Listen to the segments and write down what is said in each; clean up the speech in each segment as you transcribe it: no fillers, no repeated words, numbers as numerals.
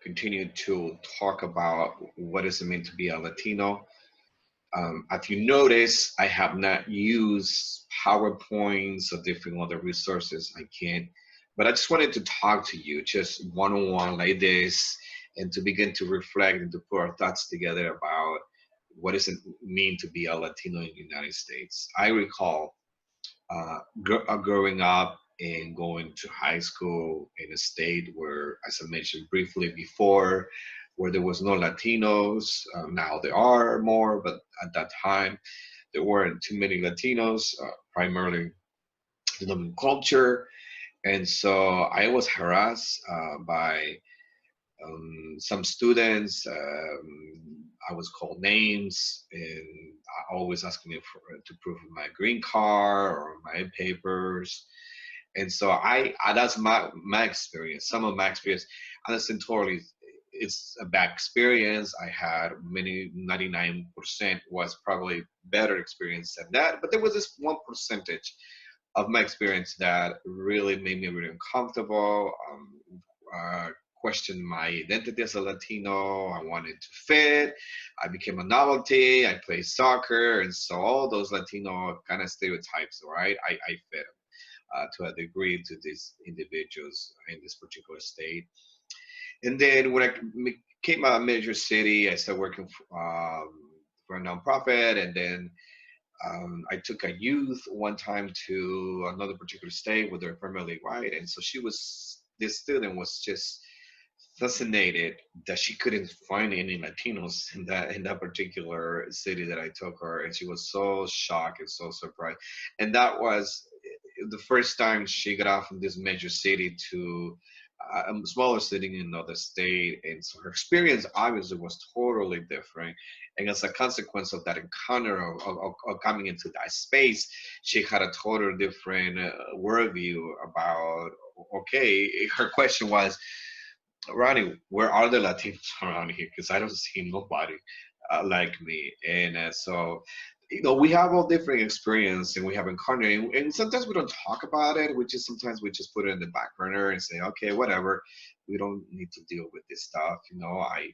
continue to talk about what does it mean to be a Latino. If you notice, I have not used PowerPoints or different other resources. I can't, but I just wanted to talk to you just one on one like this and to begin to reflect and to put our thoughts together about what does it mean to be a Latino in the United States. I recall growing up and going to high school in a state where, as I mentioned briefly before, where there was no Latinos. Now there are more, but at that time there weren't too many Latinos, primarily the culture. And so I was harassed by some students. I was called names, and always asking me to prove my green card or my papers. And so that's my experience. Some of my experience, honestly, totally, it's a bad experience. I had many 99% was probably better experience than that, but there was this 1% of my experience that really made me really uncomfortable. Uh, Questioned my identity as a Latino. I wanted to fit. I became a novelty. I played soccer, and so all those Latino kind of stereotypes, right? I fit to a degree to these individuals in this particular state. And then when I became a major city, I started working for a nonprofit, and then I took a youth one time to another particular state where they're primarily white, and so this student was just fascinated that she couldn't find any Latinos in that particular city that I took her, and she was so shocked and so surprised. And that was the first time she got off from this major city to a smaller city in another state, and so her experience obviously was totally different. And as a consequence of that encounter of coming into that space, she had a totally different worldview about. Okay, her question was, Ronnie, where are the Latinos around here? Because I don't see nobody like me. And so, we have all different experience and we have encountered, and sometimes we don't talk about it. Sometimes we just put it in the back burner and say, okay, whatever. We don't need to deal with this stuff. I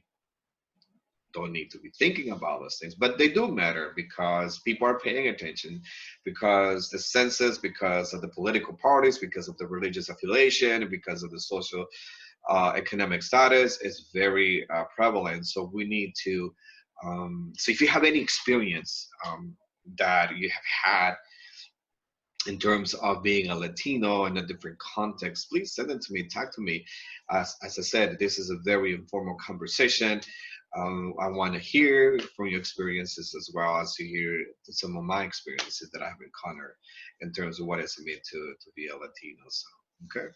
don't need to be thinking about those things, but they do matter because people are paying attention, because the census, because of the political parties, because of the religious affiliation, because of the social economic status is very prevalent. So we need to, so if you have any experience that you have had in terms of being a Latino in a different context, please send it to me, talk to me. As I said, this is a very informal conversation. I want to hear from your experiences as well as to hear some of my experiences that I have encountered in terms of what it's meant to be a Latino. So, okay.